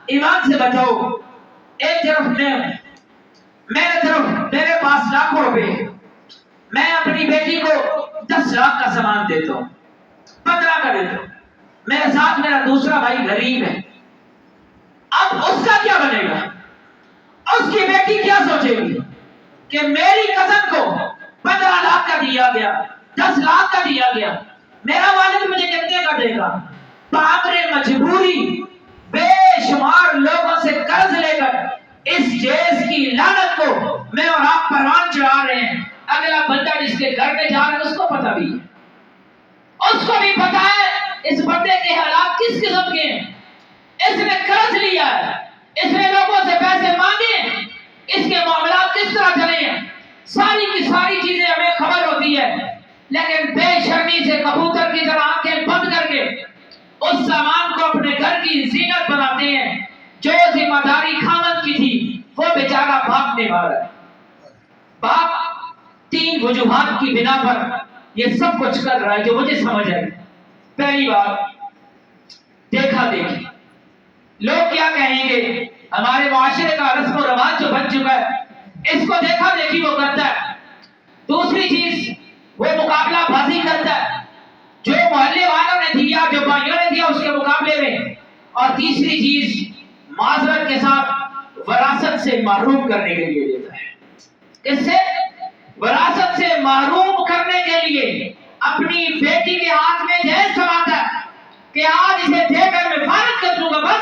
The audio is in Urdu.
ایمان سے بتاؤ، ایک طرف میرے طرف میرے پاس لاکھوں روپے، میں اپنی بیٹی کو 10 لاکھ کا سامان دیتا ہوں، 15 کا دیتا ہوں، میرے ساتھ میرا دوسرا بھائی غریب ہے، اب اس کا کیا بنے گا؟ اس کی بیٹی کیا سوچے گی کہ میری کزن کو 15 لاکھ کا دیا گیا، 10 لاکھ کا دیا گیا، میرا والد مجھے کتنے کا دے گا؟ پامر مجبوری بے شمار لوگوں سے قرض لے کر اس جیز کی لعنت کو میں اور آپ پروان چڑھا رہے ہیں۔ اگلا بندہ جس کے گھر میں جا رہا ہے اس کو پتہ بھی ہے، اس کو بھی پتہ ہے اس بندے کے حالات کس قسم کے ہیں، اس نے قرض لیا ہے، اس نے لوگوں سے پیسے مانگے، اس کے معاملات کس طرح چلے ہیں، ساری کی ساری چیزیں ہمیں خبر ہوتی ہے، لیکن بے شرمی سے کبوتر کی طرح آنکھیں بند کر کے اس سامان کو اپنے گھر کی زینت بناتے ہیں۔ جو ذمہ داری خامد کی تھی وہ بیچارہ باپ نے مارا۔ باپ 3 وجوہات کی بنا پر یہ سب کچھ کر رہا ہے جو مجھے سمجھ آئی۔ پہلی بات، دیکھا دیکھی، لوگ کیا کہیں گے، ہمارے معاشرے کا رسم و رواج جو بن چکا ہے اس کو دیکھا دیکھی وہ کرتا ہے۔ دوسری چیز، وہ مقابلہ بازی کرتا ہے، جو محلے والوں نے دیا، جو بھائیوں نے دیا اس کے مقابلے میں۔ اور تیسری چیز، معذرت کے ساتھ وراثت سے محروم کرنے کے لیے دیتا ہے۔ اس سے وراثت سے محروم کرنے کے لیے اپنی بیٹی کے ہاتھ میں جہیز تھماتا ہے کہ آج اسے دے کر میں فارغ کر دوں گا، بس